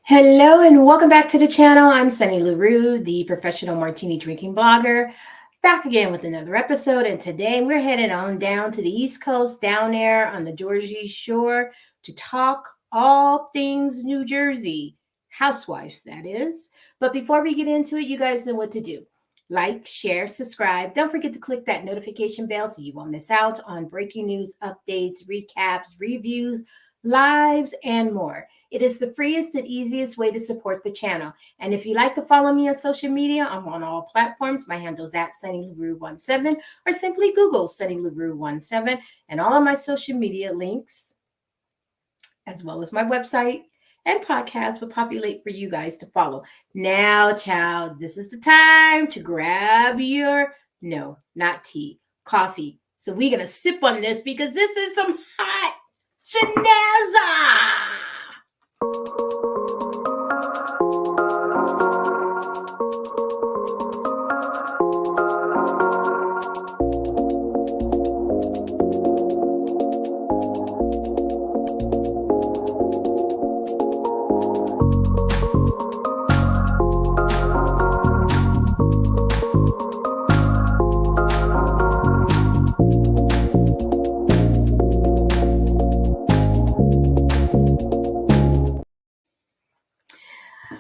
Hello and welcome back to the channel. I'm Sunny LaRue, the professional martini drinking blogger, back again with another episode. And today we're headed on down to the East Coast, down there on the Jersey Shore, to talk all things New Jersey, housewives, that is. But before we get into it, you guys know what to do. Like, share, subscribe. Don't forget to click that notification bell so you won't miss out on breaking news, updates, recaps, reviews, lives, and more. It is the freest and easiest way to support the channel. And if you like to follow me on social media, I'm on all platforms. My handle is at SunnyLaRue17 or simply Google SunnyLaRue17, and all of my social media links, as well as my website and podcast, will populate for you guys to follow. Now, child, this is the time to grab your, no, not tea, coffee. So we're going to sip on this because this is some hot Shenazza.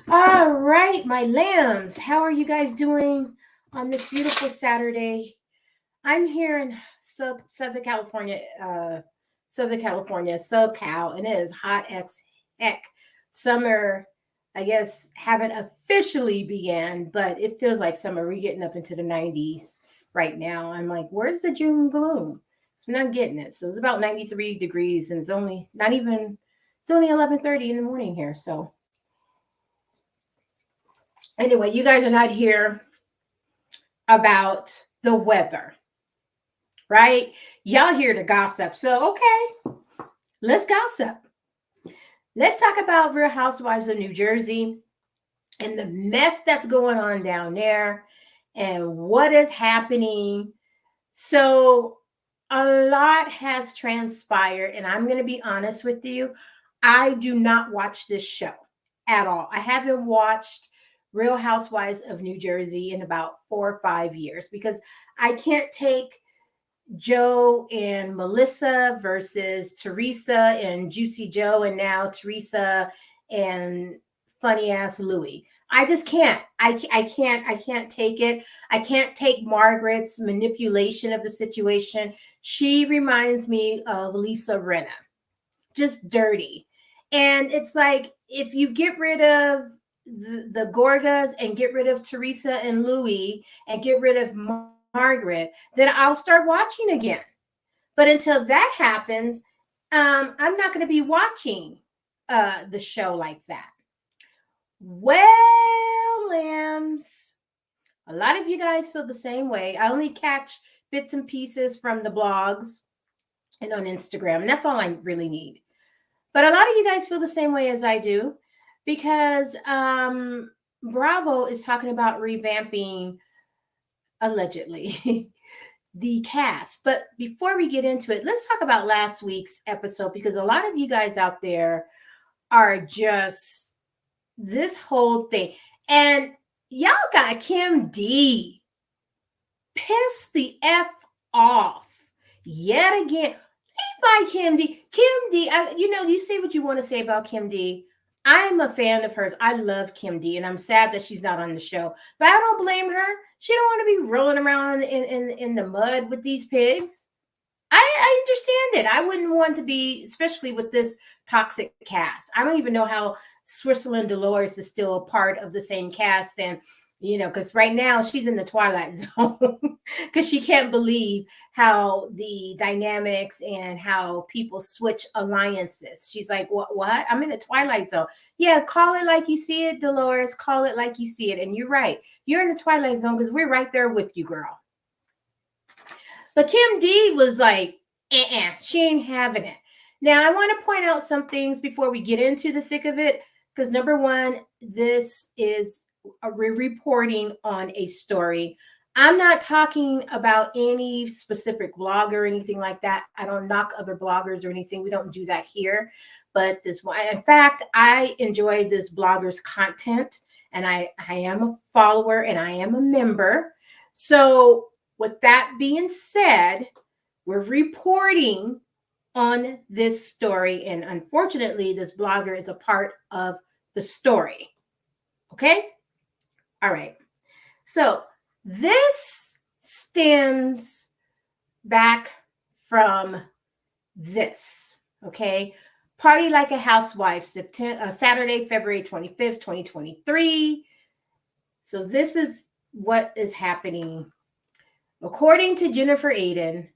All right, my lambs, how are you guys doing on this beautiful Saturday? I'm here in Southern California, SoCal, and it is hot as heck. Summer, I guess, haven't officially began, but it feels like summer. We're getting up into the 90s right now. I'm like, where's the June gloom? So we're not getting it. So it's about 93 degrees, and it's only 11:30 in the morning here. So anyway, you guys are not here about the weather, right? Y'all here to gossip. So, okay, let's gossip. Let's talk about Real Housewives of New Jersey and the mess that's going on down there and what is happening. So, a lot has transpired, and I'm going to be honest with you. I do not watch this show at all. I haven't watched Real Housewives of New Jersey in about 4 or 5 years because I can't take Joe and Melissa versus Teresa and Juicy Joe, and now Teresa and funny ass Louie. I just can't. I can't take it. I can't take Margaret's manipulation of the situation. She reminds me of Lisa Rinna, just dirty. And it's like, if you get rid of the Gorgas and get rid of Teresa and Louie and get rid of Margaret, then I'll start watching again. But until that happens, I'm not going to be watching the show like that. Well, lambs, a lot of you guys feel the same way. I only catch bits and pieces from the blogs and on Instagram, and that's all I really need. But a lot of you guys feel the same way as I do because Bravo is talking about revamping, allegedly, the cast. But before we get into it, let's talk about last week's episode because a lot of you guys out there are just this whole thing. And y'all got Kim D pissed the F off yet again. By Kim D. You say what you want to say about Kim D. I'm a fan of hers. I love Kim D, and I'm sad that she's not on the show. But I don't blame her. She don't want to be rolling around in the mud with these pigs. I understand it. I wouldn't want to be, especially with this toxic cast. I don't even know how Switzerland Dolores is still a part of the same cast, and because right now she's in the Twilight Zone because she can't believe how the dynamics and how people switch alliances. She's like, what? I'm in the Twilight Zone. Yeah, call it like you see it, Dolores. Call it like you see it. And you're right. You're in the Twilight Zone because we're right there with you, girl. But Kim D was like, she ain't having it. Now, I want to point out some things before we get into the thick of it, because number one, this is we're reporting on a story. I'm not talking about any specific blogger or anything like that. I don't knock other bloggers or anything. We don't do that here. but this one, in fact, I enjoy this blogger's content, and I am a follower and I am a member. So with that being said, we're reporting on this story, and unfortunately, this blogger is a part of the story. Okay? All right. So this stems back from this, okay? Party Like a Housewife, Saturday, February 25th, 2023. So this is what is happening. According to Jennifer Aiden,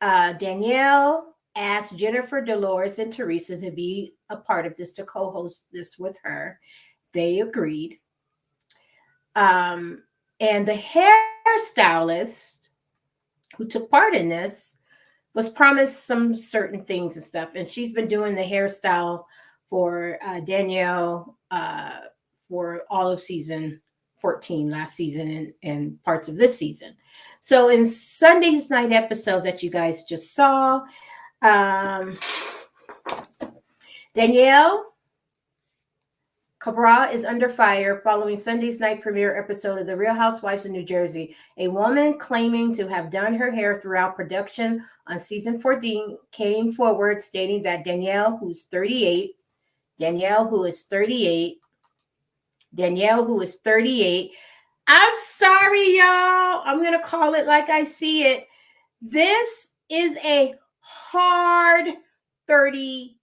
Danielle asked Jennifer, Dolores, and Teresa to be a part of this, to co-host this with her. They agreed. And the hairstylist who took part in this was promised some certain things and stuff. And she's been doing the hairstyle for Danielle for all of season 14, last season, and parts of this season. So in Sunday's night episode that you guys just saw, Danielle Cabral is under fire following Sunday's night premiere episode of The Real Housewives of New Jersey. A woman claiming to have done her hair throughout production on season 14 came forward stating that Danielle, who is 38, I'm sorry, y'all. I'm going to call it like I see it. This is a hard 38.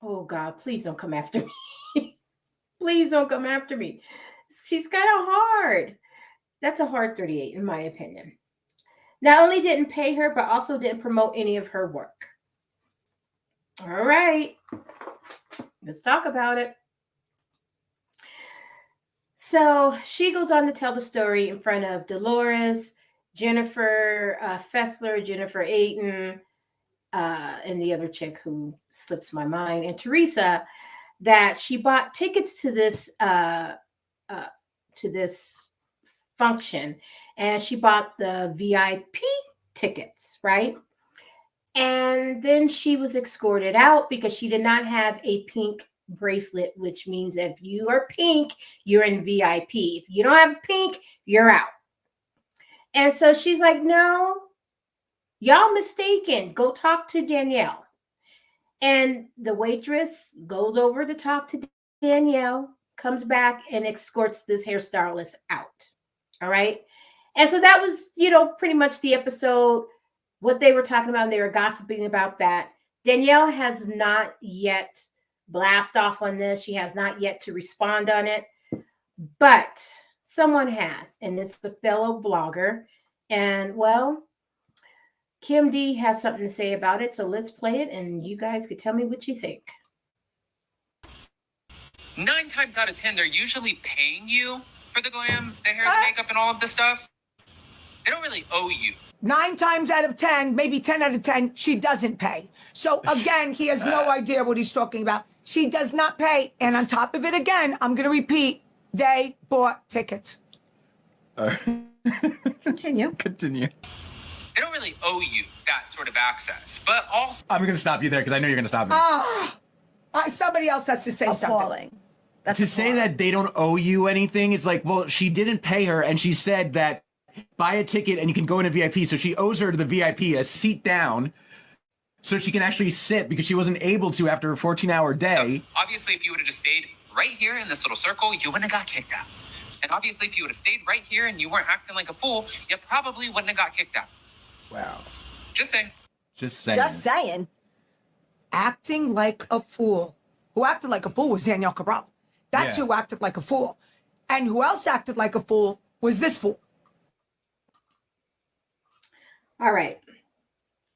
Oh, God, please don't come after me. Please don't come after me. She's kind of hard. That's a hard 38, in my opinion. Not only didn't pay her, but also didn't promote any of her work. All right. Let's talk about it. So she goes on to tell the story in front of Dolores, Jennifer Fessler, Jennifer Aiden, and the other chick who slips my mind, and Teresa, that she bought tickets to this function, and she bought the VIP tickets, right? And then she was escorted out because she did not have a pink bracelet, which means if you are pink, you're in VIP. If you don't have pink, you're out. And so she's like, no, y'all mistaken. Go talk to Danielle. And the waitress goes over to talk to Danielle, comes back and escorts this hairstylist out. All right. And so that was, pretty much the episode, what they were talking about. And they were gossiping about that. Danielle has not yet blast off on this. She has not yet to respond on it, but someone has, and it's the fellow blogger. And well, Kim D has something to say about it, so let's play it, and you guys could tell me what you think. 9 times out of 10, they're usually paying you for the glam, the hair, the makeup, and all of the stuff. They don't really owe you. 9 times out of 10, maybe 10 out of 10, she doesn't pay. So again, he has no idea what he's talking about. She does not pay. And on top of it, again, I'm going to repeat, they bought tickets. All right. Continue. They don't really owe you that sort of access. But also, I'm going to stop you there because I know you're going to stop me. Somebody else has to say something. To say that they don't owe you anything, it's like, well, she didn't pay her, and she said that buy a ticket and you can go into VIP. So she owes her to the VIP a seat down so she can actually sit because she wasn't able to after a 14-hour day. So obviously, if you would have just stayed right here in this little circle, you wouldn't have got kicked out. And obviously, if you would have stayed right here and you weren't acting like a fool, you probably wouldn't have got kicked out. Wow. Just saying. Just saying. Acting like a fool. Who acted like a fool was Danielle Cabral. That's who acted like a fool. And who else acted like a fool was this fool. All right.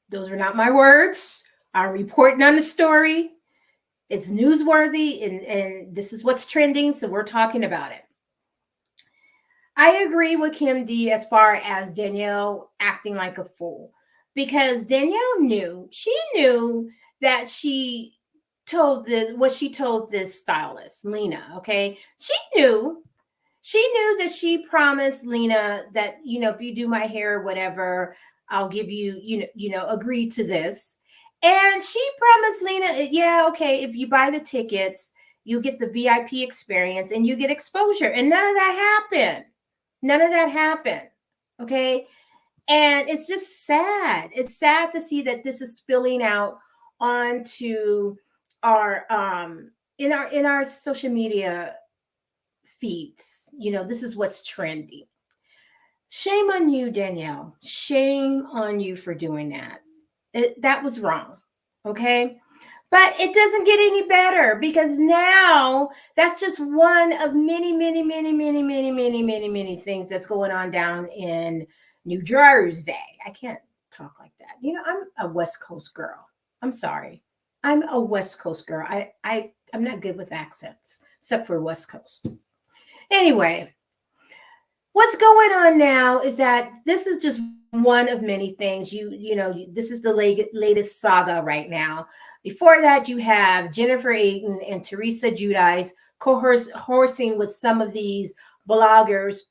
Those are not my words. I'm reporting on the story. It's newsworthy, and this is what's trending, so we're talking about it. I agree with Kim D as far as Danielle acting like a fool, because Danielle knew that she told what she told this stylist, Lena, okay? She knew that she promised Lena that, if you do my hair or whatever, I'll give you, agree to this. And she promised Lena, yeah, okay, if you buy the tickets, you get the VIP experience and you get exposure. And none of that happened. None of that happened. Okay. And it's just sad. It's sad to see that this is spilling out onto our in our social media feeds. You know, this is what's trendy. Shame on you, Danielle. Shame on you for doing that. That was wrong. Okay. But it doesn't get any better because now that's just one of many, many, many, many, many, many, many, many things that's going on down in New Jersey. I can't talk like that. You know, I'm a West Coast girl. I'm sorry. I'm a West Coast girl. I'm not good with accents, except for West Coast. Anyway, what's going on now is that this is just one of many things. You know, this is the latest saga right now. Before that, you have Jennifer Aiden and Teresa Giudice coercing with some of these bloggers,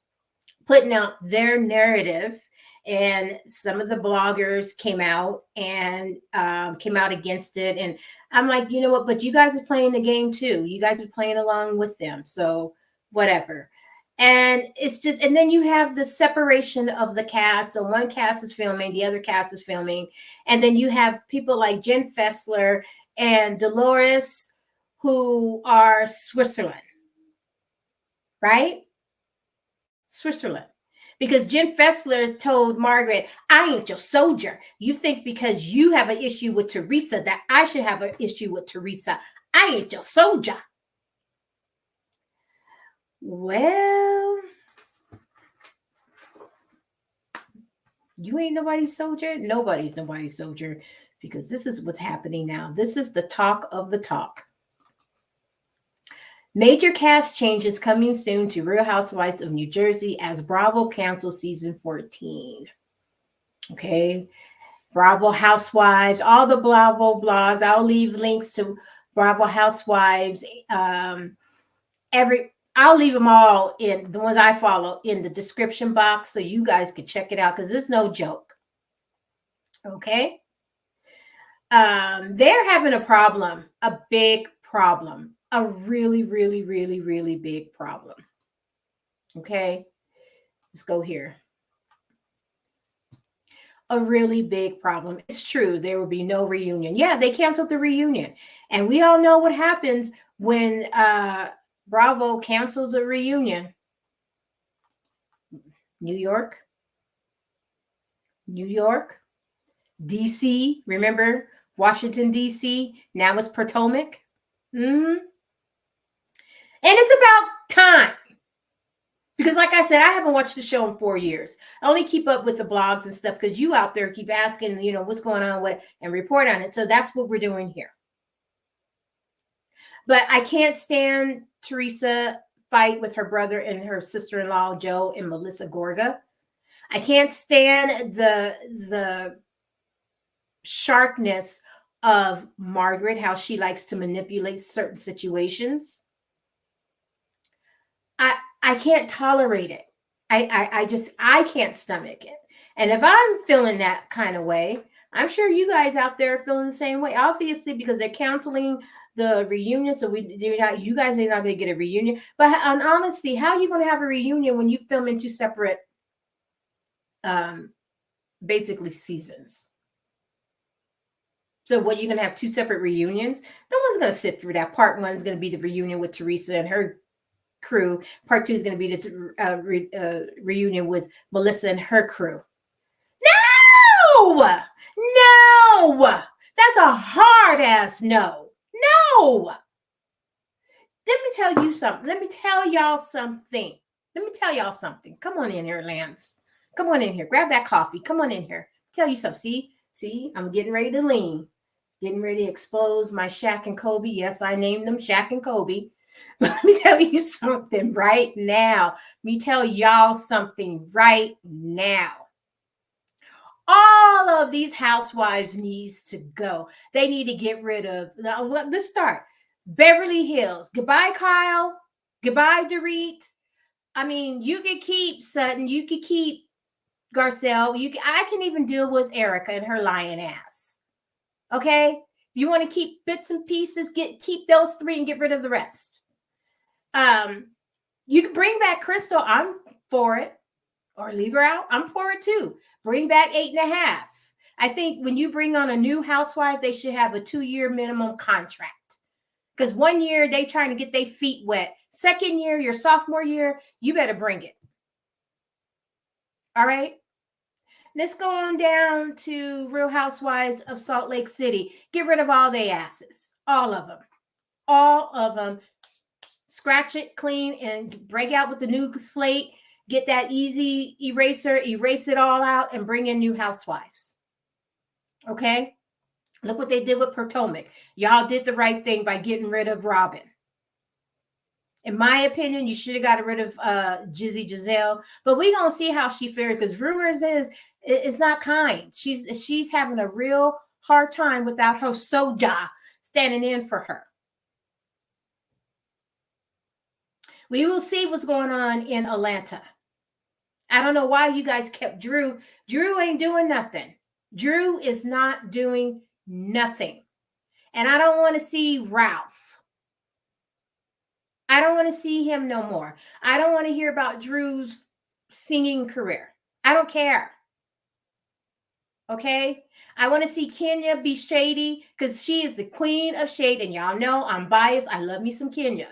putting out their narrative. And some of the bloggers came out against it. And I'm like, you know what? But you guys are playing the game too. You guys are playing along with them. So whatever. And it's just, and then you have the separation of the cast. So one cast is filming, the other cast is filming. And then you have people like Jen Fessler and Dolores who are Switzerland, right? Switzerland. Because Jen Fessler told Margaret, I ain't your soldier. You think because you have an issue with Teresa that I should have an issue with Teresa. I ain't your soldier. Well, you ain't nobody's soldier. Nobody's nobody's soldier because this is what's happening now. This is the talk of the talk. Major cast changes coming soon to Real Housewives of New Jersey as Bravo cancels season 14. Okay. Bravo Housewives, all the Bravo blogs. I'll leave links to Bravo Housewives. I'll leave them all in the ones I follow in the description box so you guys can check it out because it's no joke. Okay. They're having a problem, a big problem, a really, really, really, really big problem. Okay. Let's go here. A really big problem. It's true. There will be no reunion. Yeah, they canceled the reunion. And we all know what happens when Bravo cancels a reunion. New York, DC, remember Washington, DC? Now it's Potomac. And it's about time. Because like I said, I haven't watched the show in 4 years. I only keep up with the blogs and stuff because you out there keep asking, you know, what's going on with it and report on it. So that's what we're doing here. But I can't stand Teresa fight with her brother and her sister-in-law, Joe and Melissa Gorga. I can't stand the sharpness of Margaret, how she likes to manipulate certain situations. I can't tolerate it. I can't stomach it. And if I'm feeling that kind of way, I'm sure you guys out there are feeling the same way. Obviously, because they're canceling the reunion, so you guys are not going to get a reunion. But on honesty, how are you going to have a reunion when you film in two separate, basically seasons? So what, you're going to have two separate reunions? No one's going to sit through that. Part one is going to be the reunion with Teresa and her crew. Part two is going to be the reunion with Melissa and her crew. No, that's a hard ass no. No. Let me tell you something. Let me tell y'all something. Come on in here, Lance. Come on in here. Grab that coffee. Come on in here. Tell you something. See, I'm getting ready to lean. Getting ready to expose my Shaq and Kobe. Yes, I named them Shaq and Kobe. But let me tell you something right now. Let me tell y'all something right now. All of these housewives needs to go. They need to get rid of, let's start. Beverly Hills. Goodbye, Kyle. Goodbye, Dorit. I mean, you could keep Sutton. You could keep Garcelle. I can even deal with Erica and her lying ass. Okay? If you want to keep bits and pieces, keep those 3 and get rid of the rest. You can bring back Crystal. I'm for it. Or leave her out. I'm for it too. Bring back 8.5. I think when you bring on a new housewife, they should have a 2-year minimum contract. Because 1 year they trying to get their feet wet. 2nd year, your sophomore year, you better bring it. All right. Let's go on down to Real Housewives of Salt Lake City. Get rid of all their asses. All of them. All of them. Scratch it clean and break out with the new slate. Get that easy eraser, erase it all out, and bring in new housewives. Okay? Look what they did with Potomac. Y'all did the right thing by getting rid of Robin. In my opinion, you should have got rid of Jizzy Giselle. But we're going to see how she fared, because rumors is it's not kind. She's having a real hard time without her Soja standing in for her. We will see what's going on in Atlanta. I don't know why you guys kept Drew. Drew ain't doing nothing. Drew is not doing nothing. And I don't want to see Ralph. I don't want to see him no more. I don't want to hear about Drew's singing career. I don't care. Okay? I want to see Kenya be shady, because she is the queen of shade. And y'all know I'm biased. I love me some Kenya.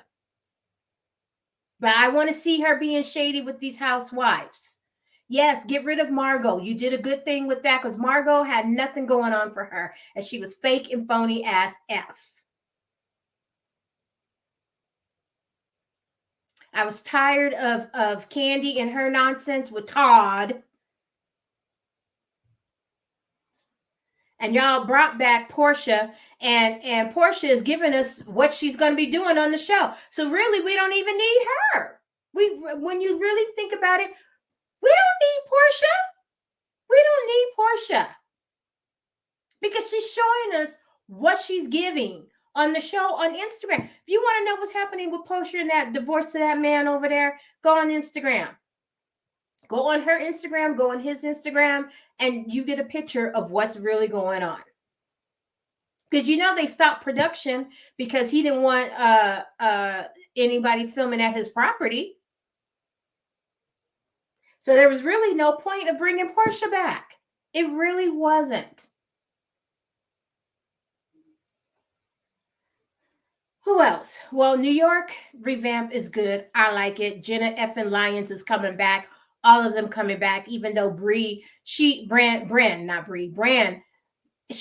But I want to see her being shady with these housewives. Yes, get rid of Margot. You did a good thing with that, because Margot had nothing going on for her, and she was fake and phony as F. I was tired of Candy and her nonsense with Todd. And y'all brought back Portia, and Portia is giving us what she's going to be doing on the show. So really, we don't even need her. When you really think about it, we don't need Portia. We don't need Portia, because she's showing us what she's giving on the show on Instagram. If you want to know what's happening with Portia and that divorce to that man over there, go on Instagram. Go on her Instagram, go on his Instagram, and you get a picture of what's really going on. Because you know they stopped production because he didn't want anybody filming at his property. So there was really no point of bringing Portia back. It really wasn't. Who else? Well, New York Revamp is good. I like it. Jenna effing Lyons is coming back. All of them coming back, even though Brand, she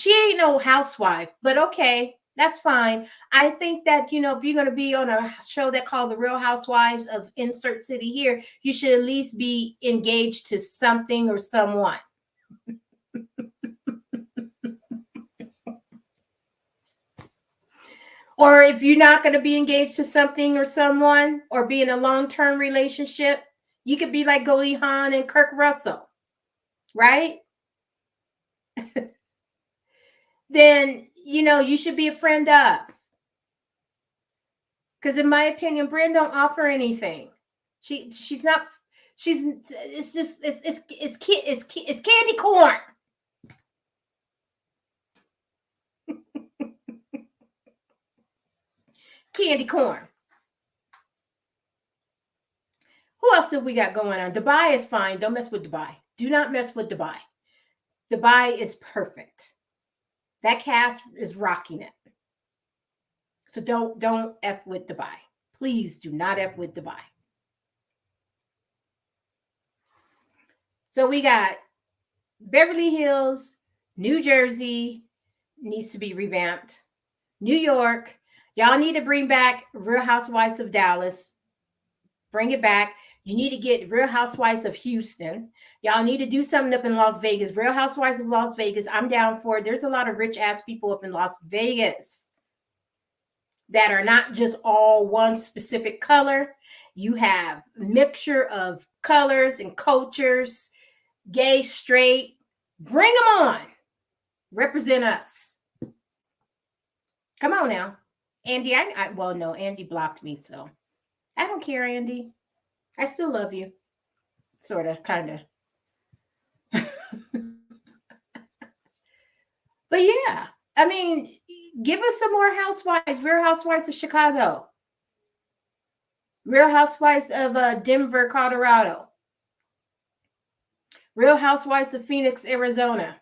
ain't no housewife, but okay, that's fine. I think that, you know, if you're going to be on a show that called The Real Housewives of Insert City here, you should at least be engaged to something or someone. Or if you're not going to be engaged to something or someone, or be in a long-term relationship, you could be like Goldie Hawn and Kirk Russell, right? Then, you know, you should be a friend of. Because in my opinion, Brand don't offer anything. She's not. It's just it's candy corn. Candy corn. Who else have we got going on? Dubai is fine. Don't mess with Dubai. Do not mess with Dubai. Dubai is perfect. That cast is rocking it. So don't F with Dubai. Please do not F with Dubai. So we got Beverly Hills, New Jersey needs to be revamped. New York, y'all need to bring back Real Housewives of Dallas. Bring it back. You need to get Real Housewives of Houston. Y'all need to do something up in Las Vegas. Real Housewives of Las Vegas. I'm down for it. There's a lot of rich ass people up in Las Vegas that are not just all one specific color. You have a mixture of colors and cultures, gay, straight. Bring them on. Represent us. Come on now. Andy, well, no, Andy blocked me, so I don't care, Andy. I still love you. Sort of, kind of. But yeah, I mean, give us some more housewives, Real Housewives of Chicago, Real Housewives of Denver, Colorado, Real Housewives of Phoenix, Arizona.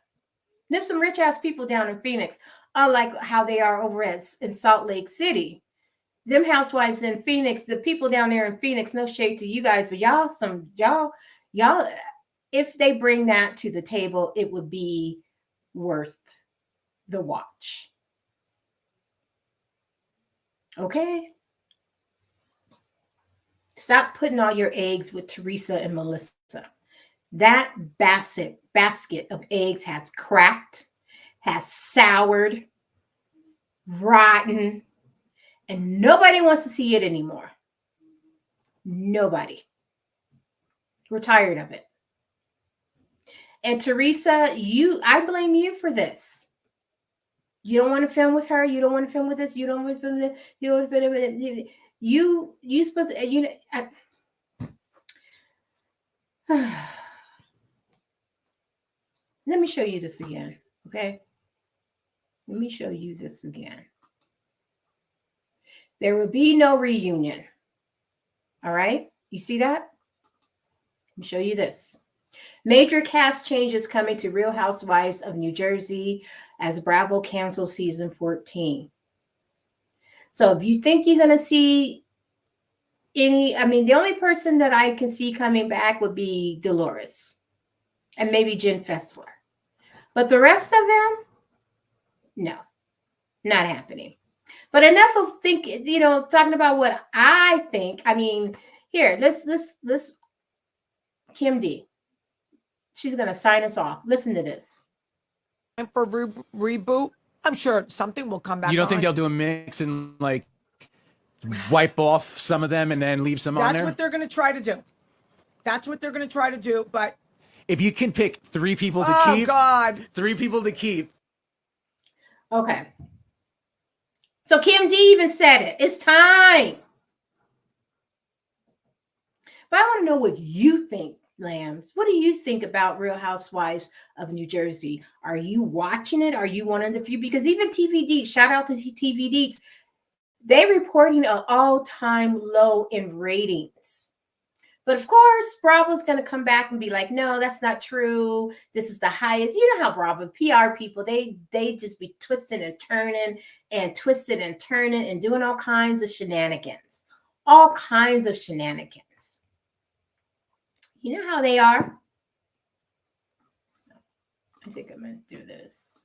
There's some rich ass people down in Phoenix, unlike how they are over in Salt Lake City. Them housewives in Phoenix, the people down there in Phoenix, no shade to you guys, but y'all, if they bring that to the table, it would be worth the watch. Okay? Stop putting all your eggs with Teresa and Melissa. That basket of eggs has cracked, has soured, rotten, and nobody wants to see it anymore. Nobody. We're tired of it. And Teresa, I blame you for this. You don't want to film with her. You don't want to film with this. You don't want to film with this. You don't want to film with it. You supposed to, let me show you this again. Okay. Let me show you this again. There will be no reunion. All right. You see that? Let me show you this. Major cast changes coming to Real Housewives of New Jersey as Bravo cancels season 14. So if you think you're going to see the only person that I can see coming back would be Dolores and maybe Jen Fessler. But the rest of them, no, not happening. But enough of talking about what I think. I mean, here, let's Kim D. She's going to sign us off. Listen to this. For reboot, I'm sure something will come back. You don't think they'll do a mix and like wipe off some of them and then leave some on there? That's what they're going to try to do. That's what they're going to try to do. But if you can pick 3 people to keep, oh God, 3 people to keep. Okay. So Kim D even said it. It's time. But I want to know what you think, Lambs. What do you think about Real Housewives of New Jersey? Are you watching it? Are you one of the few? Because even TVD, shout out to TVDs, they're reporting an all-time low in ratings. But of course, Bravo's going to come back and be like, no, that's not true. This is the highest. You know how Bravo, PR people, they just be twisting and turning and doing all kinds of shenanigans. All kinds of shenanigans. You know how they are? I think I'm going to do this.